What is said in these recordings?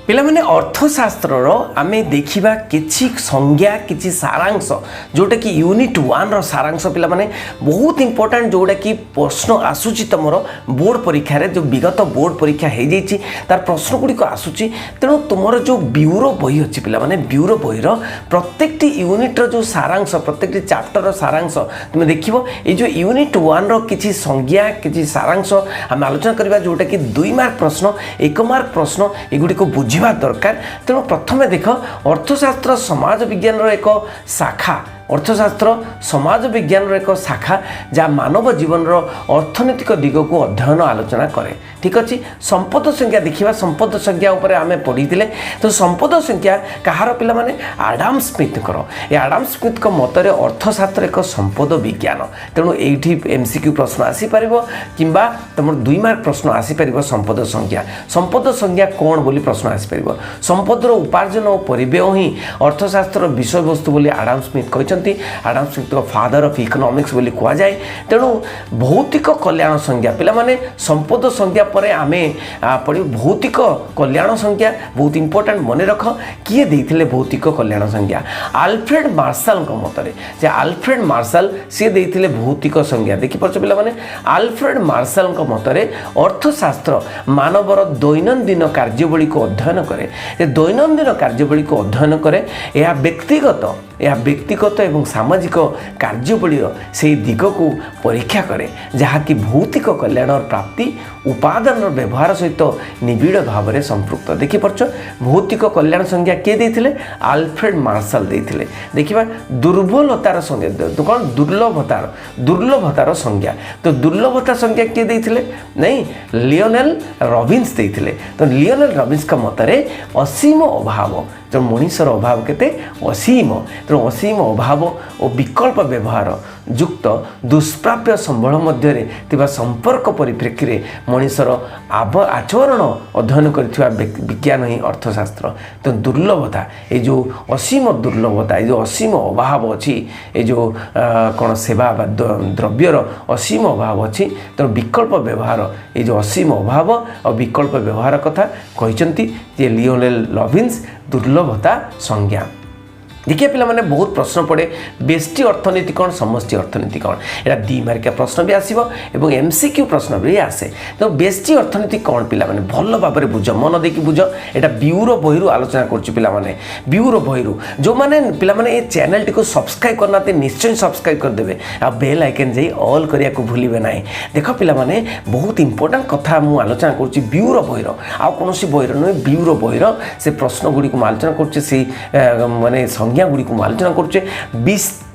पिला माने अर्थशास्त्र आमे देखिबा किछि संज्ञा किछि सारांश जोटा कि यूनिट 1 रो सारांश पिला माने बहुत इंपोर्टेंट जोटा कि प्रश्न आसुची तमर बोर्ड परीक्षा रे जो विगत बोर्ड परीक्षा हे जेछि तार प्रश्न गुडी को आसुची तेनो तुमर जो ब्यूरो बही अछि पिला माने ब्यूरो बही रो प्रत्येकटी यूनिट रो जो सारांश प्रत्येकटी चैप्टर रो सारांश तुमे देखिबो ए जो यूनिट 1 रो किछि संज्ञा किछि सारांश हम आलोचना करबा जोटा कि 2 मार्क प्रश्न 1 मार्क प्रश्न एगुडी को बुझिबा दरकार। तेणु प्रथमे देख अर्थशास्त्र समाज विज्ञान एक शाखा अर्थशास्त्र समाज विज्ञान एक शाखा जहाँ मानव जीवन अर्थनैतिक दिग को अध्ययन आलोचना करे। ठीक अच्छे संपद संख्या देखा संपद संख्या उपर आम पढ़ी तो संपद संख्या कहार पिला माने आडाम स्मिथ ये आडाम स्मिथ मतरे अर्थशास्त्र एक संपद विज्ञान। तेणु ये एमसीक्यू प्रश्न आसीपर कि तुम 2 मार्क प्रश्न आसीपर संपद संख्या कौन बोली प्रश्न आसीपर संपदर उपार्जन और परिव्यय ही अर्थशास्त्र विषय वस्तु बोली आडाम स्मिथ कहते Adam Smith father of economics बोली कह जाए। तेणु भौतिक कल्याण संज्ञा पिला माने संपद संज्ञा परे आमे पढ़ी भौतिक कल्याण संज्ञा बहुत इंपोर्टेंट मन रख किए देइथिले भौतिक कल्याण संज्ञा आल्फ्रेड मार्शल मतरे जे आल्फ्रेड मार्शल सी देइथिले भौतिक संज्ञा देखि परछ पिला माने आल्फ्रेड मार्शल मतरे अर्थशास्त्र मानवर दैनंदिन कार्यवली को अध्ययन करे दैनंदिन कार्यवली को अध्ययन करे यह व्यक्तिगत एवं सामाजिक कार्यवली से दिग को परीक्षा करे जहाँकि भौतिक कल्याण और प्राप्ति उपादान व्यवहार सहित निबिड़ भाव में संपृक्त देखि परछ भौतिक कल्याण संज्ञा किए देथिले आल्फ्रेड मार्शल देथिले। देखिबा दुर्बलतार संज्ञा तो कौन दुर्लभतार संज्ञा तो दुर्लभता संज्ञा किए देथिले नहीं लियोनेल रॉबिन्स देथिले। तो लियोनेल रॉबिन्स का मतरे असीम अभाव जो मनीषर अभाव केते असीम तो असीम अभाव और विकल्प व्यवहार युक्त दुष्प्राप्य संबल मध्य तिबा संपर्क परिप्रेक्षी रे मनीषर आचरण अध्ययन करथिबा विज्ञान ही अर्थशास्त्र। तो दुर्लभता ये जो असीम दुर्लभता ये जो असीम अभाव अच्छी ये जो कौन सेवा द्रव्यर असीम अभाव अच्छी तो विकल्प व्यवहार ये जो असीम अभाव और विकल्प व्यवहार कथा कहते जे लियोनेल रॉबिन्स दुर्लभता संज्ञा। देखिए पिला माने बहुत प्रश्न पड़े बेष्टि अर्थनीति कौन समष्टि अर्थनीति कौन यहाँ 2 मार्किया प्रश्न भी आसो और एमसीक्यू प्रश्न भी आसे। तो बेष्टि अर्थनीति कौन पिला माने भल भाव में बुझ मन देकी बुझ यहाँ ब्यूरो बही आलोचना करुच्ची पिला माने ब्यूरो बही जो मैंने पिला माने ये चैनल टी को सब्सक्राइब करना निश्चय सब्सक्राइब करदे आ बेल आइकन जाई ऑल करिया को भूलिबे नाही। देख पिला माने बहुत इंपोर्टेंट कथा मु आलोचना करुच्ची ब्यूरो बही आ कौन बही नुहे ब्यूरो बही से प्रश्न गुड़ी को आलोचना करुच्चे से माने गुड़ी को आलोचना करुचे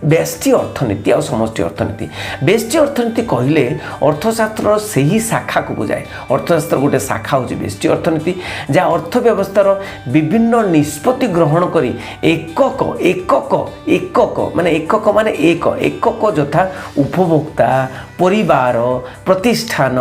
बेष्टि अर्थनीति और समष्टि अर्थनीति। बेष्टि अर्थनीति कहले अर्थशास्त्र से ही शाखा को बुझाए अर्थशास्त्र गोटे शाखा होची बेष्टि अर्थनीति जहाँ अर्थव्यवस्थार विभिन्न निष्पत्ति ग्रहण करी एकक एकक एकक माने एकक माने एकक यथा उपभोक्ता परिवार प्रतिष्ठान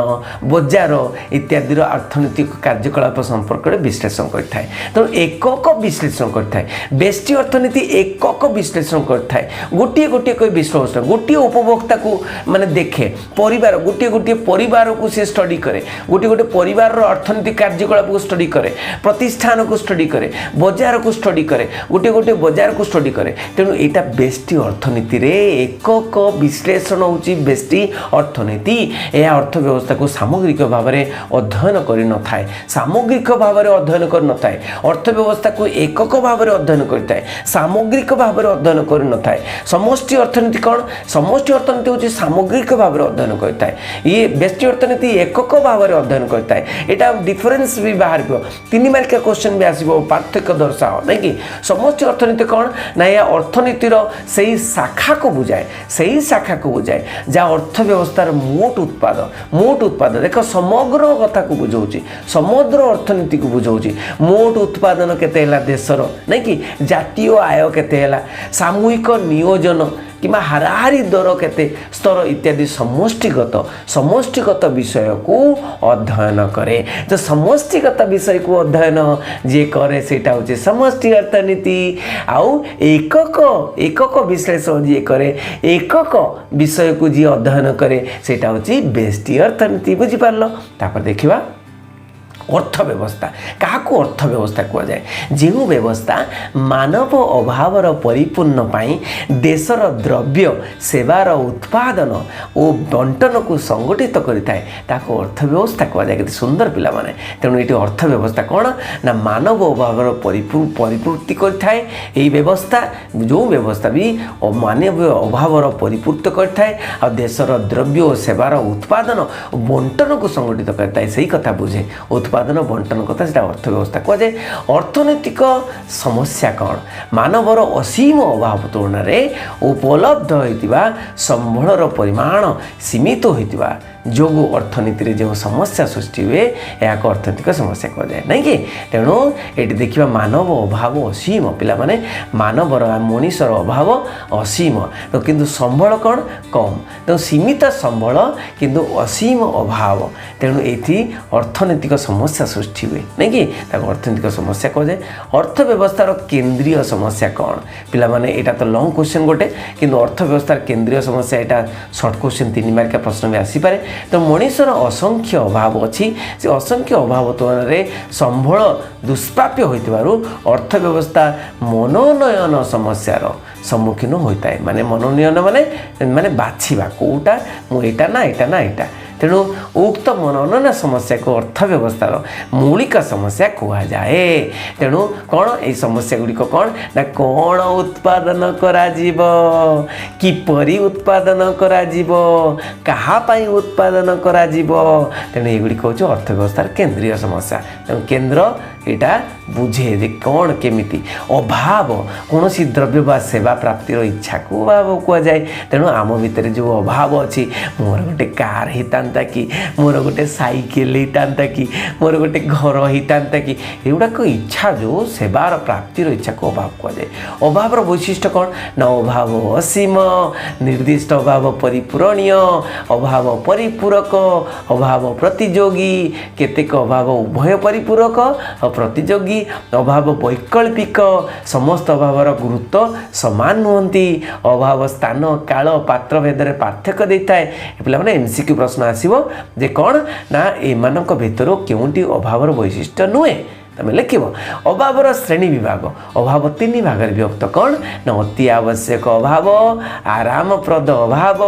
बजार इत्यादि अर्थनैतिक कार्यकलाप संपर्क में विश्लेषण करता है। तो एकक विश्लेषण करता है बेष्टि अर्थनीति एकक विश्लेषण करता है गोटे गोटे कोई विश्लेषण गोटे उपभोक्ता को माने देखे परिवार गोटे गोटे परिवार को से स्टडी करे गोटे गोटे परिवार अर्थनैतिक कार्यकलाप को स्टडी करे प्रतिष्ठान को स्टडी करे बजार को स्टडी करे गोटे गोटे बजार को स्टडी करे। तेणु यहाँ बेष्टि अर्थनीति रे एकक विश्लेषण होची बेष्टि अर्थनीति यह अर्थव्यवस्था को सामग्रिक भाव में अध्ययन कर न थाए सामग्रिक भाव में अध्ययन कर न थाए अर्थव्यवस्था को एकक भाव में अध्ययन करता है सामग्रिक भाव में अध्ययन कर न थाए। समष्टि अर्थनीति कौन समष्टि अर्थनीति हूँ सामग्रिक भाव में अध्ययन करता है ये बेष्टि अर्थनीति एकक भाव में अध्ययन करता है। यहाँ डिफरेन्स भी बाहर 3 मार्किया क्वेश्चन भी आसो पार्थक्य दर्शाओ नहीं कि समष्टि अर्थनीति कौन ना या अर्थनीतिर से ही शाखा को बुझाए जहाँ अर्थव्यवस्थार मोट उत्पाद देख समग्र कथा को बुझाऊँगी समग्र अर्थनीति को बुझाऊँगी मोट उत्पादन केते देशर नहीं कि जातीय आय केते सामूहिक नियोजन कि हाराहारी दर केते स्तर इत्यादि समष्टिगत विषय को अध्ययन करे। तो समष्टिगत विषय को अध्ययन जे करे सेटा होचे समष्टि अर्थनीति आउ एकक विश्लेषण जे करे एकक विषय को जे अध्ययन करे सेटा होचे बेष्टि अर्थनीति बुझी पारलो। तापर देखिबा अर्थ व्यवस्था क्या अर्थ व्यवस्था कहुए जो व्यवस्था मानव अभावर परिपूर्ण पाई देशर द्रव्य सेवार उत्पादन और बंटन को संगठित करता है ताको अर्थ व्यवस्था कहुए कि सुंदर पिला माने तेणु ये अर्थ व्यवस्था कौन ना मानव अभावर परिपूर्ति करता है यही व्यवस्था जो व्यवस्था भी मानव अभावर परिपूर्त करता है और देशर द्रव्य और सेवार उत्पादन बंटन को संगठित करता है सही कथा बुझे उत्पादन बंटन कथा से अर्थव्यवस्था कहुए अर्थनैतिक समस्या कौन मानवर असीम अभाव तुलन में उपलब्ध होता संबलर परिमाण सीमित होता जो अर्थनीति रे जो समस्या सृष्टि हुए या अर्थनैतिक समस्या कहुए नहीं कि तेणु ये देखा मानव अभाव असीम पिला माने मानवर मनीषर अभाव असीम तो किंतु संबल कौन कम तो सीमित संबल किंतु असीम अभाव तेणु ये अर्थनैतिक समस्या सृष्टि हुए नहीं कि अर्थनैतिक समस्या कहुए अर्थव्यवस्थार केंद्रीय समस्या कौन पिला माने एटा तो लॉन्ग क्वेश्चन गोटे किंतु अर्थव्यवस्थार केंद्रीय समस्या एटा शॉर्ट क्वेश्चन 3 मार्क प्रश्न भी आसीपे तो मनीषर असंख्य अभाव अच्छी से असंख्य अभाव तुलन में संबल दुष्प्राप्य होता अर्थव्यवस्था मनोनयन समस्यार सम्मुखीन होता है माने मनोनयन माने माने बाछिबा कोटा मु एटा ना एटा ना एटा तेणु उक्त मनोनयन समस्या को अर्थव्यवस्थार मौलिक समस्या कह जाए तेणु कौन ये समस्या गुड़िक कौन ना कौन उत्पादन करा किपरि उत्पादन करा काहापाई उत्पादन करा तेणु एगुड़िक हूँ अर्थव्यवस्थार केंद्रीय समस्या तेणु केंद्र यहाँ बुझे जे कौन केमिति अभाव कौन सी द्रव्य वा सेवा प्राप्तिर इच्छा को अभाव कहुए तेणु आम भितर जो अभाव अच्छी मोर गोटे कार होता कि मोर गोटे साइकेल होता कि मोर गोटे घर होता कि एगुड़ाक इच्छा जो सेवार प्राप्तिर इच्छा को अभाव कहुए अभावर वैशिष्ट्य कौन ना अभाव असीम निर्दिष्ट अभाव परिपूरणीय अभाव परिपूरक अभाव प्रतियोगी केतेक अभाव उभय परिपूरक प्रतियोगी अभाव वैकल्पिक समस्त अभावर गुरुत्व समान नुहति अभाव स्थान काल पात्र भेदर पार्थक्य देता है पे एमसीक्यू प्रश्न आसो जे कौन ना एमानक भितर केउंटी अभावर वैशिष्ट्य नुहे तमें लिख अभावर श्रेणी विभाग अभाव 3 भाग विभक्त कौन ना अति आवश्यक अभाव आरामप्रद अभाव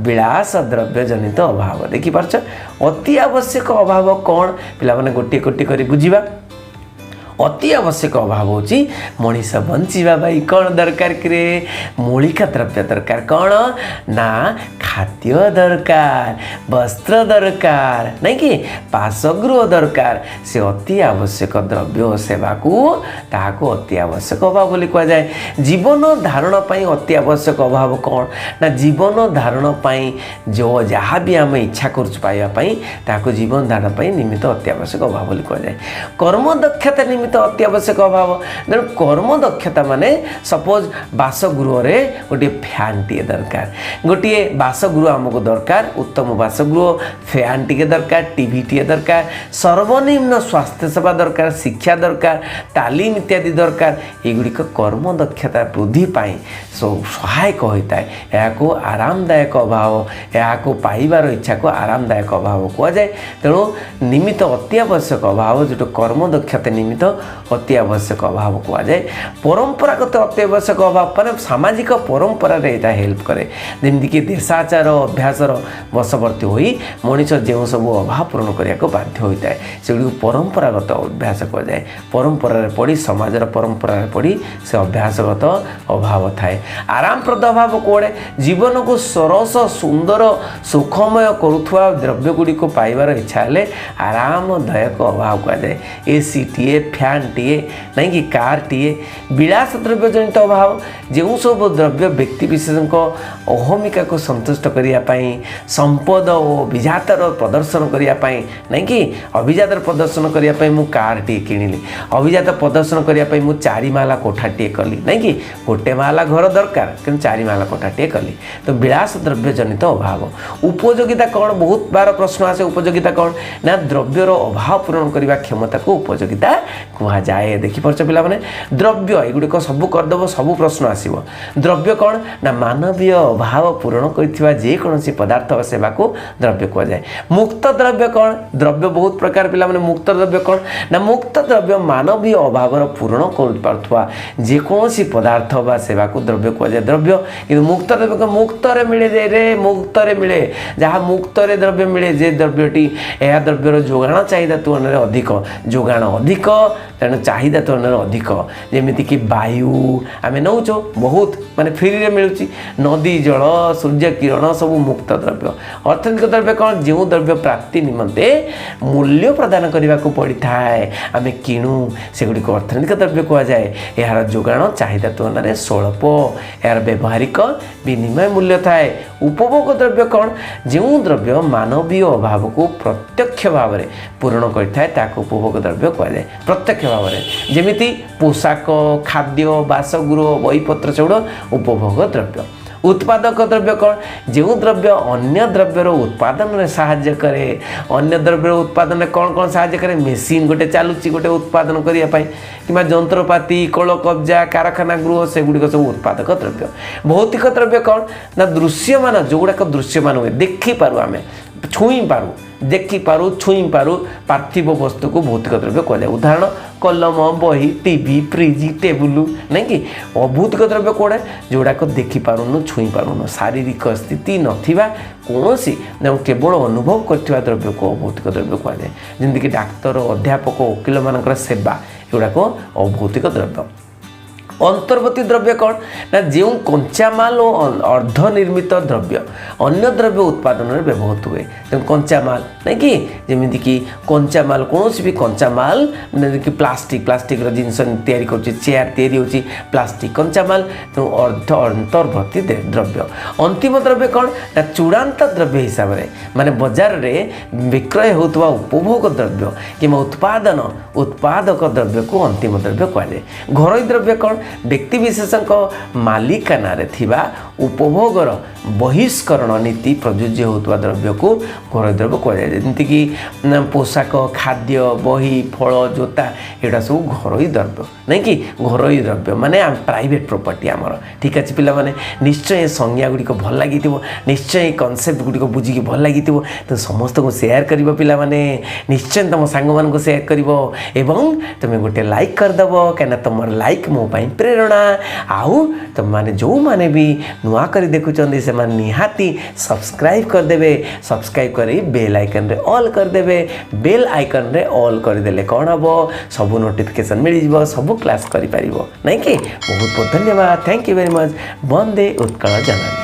विलास द्रव्य जनित अभाव देखिपार अति आवश्यक अभाव कौन पे गोटे गोटे कर बुझा अति आवश्यक अभाव होची मनीष बंचीबा भाई कौन दरकार कि मौलिक द्रव्य दरकार कौन ना खाद्य दरकार वस्त्र दरकार नहीं कि बासगृह दरकार से अति आवश्यक द्रव्य सेवा को ताको अति आवश्यक अभाव बोली कह जाए जीवन धारण पाई अति आवश्यक अभाव कौन ना जीवन धारण पाई जो जहाँ भी आम इच्छा कर पाइबापी ताको जीवन धारण पाई निमित्त अति आवश्यक अभाव बोली कह जाए कर्म दक्षता निमित्त अति आवश्यक अभाव तेणु कर्म दक्षता माने सपोज बासगृह रे गोटे फैन टी दरकार गोटे बासगृह आमको दरकार उत्तम बासगृह फैन टी दरकार टीवी टी दरकार सर्वनिम्न स्वास्थ्य सेवा दरकार शिक्षा दरकार तालीम इत्यादि दरकार एगुड़िक कर्म दक्षता वृद्धि पाई सहायक होता है यहाँ आरामदायक अभाव यहाँ पाइबार इच्छा को आरामदायक अभाव कहुए तेणु निमित्त अति आवश्यक अभाव जो कर्म दक्षता निमित्त अति आवश्यक अभाव कहुए परंपरागत अति आवश्यक अभाव मैंने सामाजिक परंपरा हेल्प करे जमीक देशाचार अभ्यासर वशवर्ती हो मनीष जो सब अभाव पूरण करने को बाध्य होता है से परंपरागत अभ्यास कहुए परंपरा पड़ी समाजर परंपरा पड़ी से अभ्यासगत अभाव थाए आरामप्रद अभाव कौड़े जीवन को सरस सुंदर सुखमय करुवा द्रव्य गुड़ी को पाइबार इच्छा है आरामदायक अभाव कहुए एसी टीए फैन टीए नहीं कि कार टीए विलास द्रव्य जनित अभाव जो सब द्रव्य व्यक्ति विशेष अहमिका को संतुष्ट करने संपद और अभिजातर प्रदर्शन करने नहीं कि अभिजातर प्रदर्शन करने मु कार टी किणिली अभिजात प्रदर्शन करने मु 4 माला कोठा टी कली नहीं कि गोटे माला घर दरकार कि 4 माला कोठा टी कली तो विलास द्रव्य जनित अभाव उपयोगिता कौन बहुत बार प्रश्न आसे उपयोगिता कौन ना द्रव्यर अभाव पूरण करने क्षमता को उपयोगिता କୁହାଯାଏ। ଦେଖିପାରୁଛ ପିଲାମାନେ ଦ୍ରବ୍ୟ ଏଗୁଡ଼ିକ ସବୁ କରିଦେବ ସବୁ ପ୍ରଶ୍ନ ଆସିବ। ଦ୍ରବ୍ୟ କ'ଣ ନା ମାନବୀୟ ଅଭାବ ପୂରଣ କରିଥିବା ଯେକୌଣସି ପଦାର୍ଥ ବା ସେବାକୁ ଦ୍ରବ୍ୟ କୁହାଯାଏ। ମୁକ୍ତ ଦ୍ରବ୍ୟ କ'ଣ ଦ୍ରବ୍ୟ ବହୁତ ପ୍ରକାର ପିଲାମାନେ ମୁକ୍ତ ଦ୍ରବ୍ୟ କ'ଣ ନା ମୁକ୍ତ ଦ୍ରବ୍ୟ ମାନବୀୟ ଅଭାବର ପୂରଣ କରିପାରୁଥିବା ଯେକୌଣସି ପଦାର୍ଥ ବା ସେବାକୁ ଦ୍ରବ୍ୟ କୁହାଯାଏ। ଦ୍ରବ୍ୟ କିନ୍ତୁ ମୁକ୍ତ ଦ୍ରବ୍ୟ ମୁକ୍ତରେ ମିଳେ ରେ ମୁକ୍ତରେ ମିଳେ ଯାହା ମୁକ୍ତରେ ଦ୍ରବ୍ୟ ମିଳେ ଯେ ଦ୍ରବ୍ୟଟି ଏହା ଦ୍ରବ୍ୟର ଯୋଗାଣ ଚାହିଦା ତୁଳନାରେ ଅଧିକ ଯୋଗାଣ ଅଧିକ ତେଣୁ ଚାହିଦା ତୁଳନାରେ ଅଧିକ ଯେମିତିକି ବାୟୁ ଆମେ ନେଉଛୁ ବହୁତ ମାନେ ଫ୍ରିରେ ମିଳୁଛି ନଦୀ ଜଳ ସୂର୍ଯ୍ୟ କିରଣ ସବୁ ମୁକ୍ତ ଦ୍ରବ୍ୟ। ଅର୍ଥନୈତିକ ଦ୍ରବ୍ୟ କ'ଣ ଯେଉଁ ଦ୍ରବ୍ୟ ପ୍ରାପ୍ତି ନିମନ୍ତେ ମୂଲ୍ୟ ପ୍ରଦାନ କରିବାକୁ ପଡ଼ିଥାଏ ଆମେ କିଣୁ ସେଗୁଡ଼ିକୁ ଅର୍ଥନୈତିକ ଦ୍ରବ୍ୟ କୁହାଯାଏ। ଏହାର ଯୋଗାଣ ଚାହିଦା ତୁଳନାରେ ସ୍ୱଳ୍ପ ଏହାର ବ୍ୟବହାରିକ ବିନିମୟ ମୂଲ୍ୟ ଥାଏ। ଉପଭୋଗ ଦ୍ରବ୍ୟ କ'ଣ ଯେଉଁ ଦ୍ରବ୍ୟ ମାନବୀୟ ଅଭାବକୁ ପ୍ରତ୍ୟକ୍ଷ ଭାବରେ ପୂରଣ କରିଥାଏ ତାକୁ ଉପଭୋଗ ଦ୍ରବ୍ୟ କୁହାଯାଏ ପ୍ରତ୍ୟକ୍ଷ ଭାବରେ ଯେମିତି ପୋଷାକ ଖାଦ୍ୟ ବାସଗୃହ ବହିପତ୍ର ସେଗୁଡ଼ା ଉପଭୋଗ ଦ୍ରବ୍ୟ। उत्पादक द्रव्य कौन जो द्रव्य अन्य द्रव्यर उत्पादन में साहाय्य करे अन्य द्रव्यर उत्पादन में कौन कौन साहाय्य करे मेसीन गोटे चलुची गोटे उत्पादन करने कि जंत्रपाति कल कब्जा कारखाना गृह से गुड़िक सब उत्पादक द्रव्य। भौतिक द्रव्य कौन ना दृश्यमान जो गुड़ाक दृश्यमान हुए देखिपारू आम छुई पारू देखिपारू छुई पारू पार्थिव वस्तु को भौतिक द्रव्य कहुए। उदाहरण कलम बही टीवी फ्रिज टेबुल नहीं कि अभौतिक द्रव्य कौड़ा जोड़ाक देखिपारूनु छुई पारूनु शारीरिक स्थिति नथिबा कौनसी केवल अनुभव करथिबा द्रव्य को अभौतिक द्रव्य कहुए। जमीक डाक्तर अध्यापक वकिल मान सेवा एगुड़ाक अभौतिक द्रव्य। अंतर्वर्ती द्रव्य कौन ना जो कंचामाल और अर्धनिर्मित द्रव्य अन्य द्रव्य उत्पादन में व्यवहृत हुए तेणु कंचामाल नहीं कि जमीक कि कंचामाल कौन भी कंचामाल कि प्लास्टिक जिनस तैयारी कर चेयर तैयारी होची प्लास्टिक कंचामाल तेणु अंतर्वर्ती द्रव्य। अंतिम द्रव्य कौन ना चूड़ांत द्रव्य हिसाब से माने बाजार में विक्रय होता उपभोग द्रव्य कि उत्पादक द्रव्य को अंतिम द्रव्य कहुए। घरोई द्रव्य कौन व्यक्ति विशेषक मालिकाना उपभोगर बहिष्करण नीति प्रযোज्य होता द्रव्य को घरोई द्रव्य कहुए। जमीक पोशाक खाद्य बही फल जोता एटा सब घरोई द्रव्य नहीं कि घरोई द्रव्य माने प्राइवेट प्रॉपर्टी आमर। ठीक अच्छे पिला माने निश्चय संज्ञा गुड़िक भल लगी निश्चय कनसेप्ट गुड़िक बुझिकी भल लगी तो समस्त को शेयर कर पिला माने निश्चय तुम सांग मान शेयर कर तुम्हें गोटे लाइक करदेव कहीं तुम लाइक मो प्रेरणा आउ तुम माने जो माने भी नुआ कर देखुं से निहाती सब्सक्राइब करदे सब्सक्राइब कर बेल आइकन रे ऑल करदे बेल आइकन रे ऑल करदेले कौन हम सब नोटिफिकेशन मिल जाव सब क्लास करि पारिबो नहीं कि बहुत बहुत धन्यवाद। Thank you very much. Vande Utkal Janani.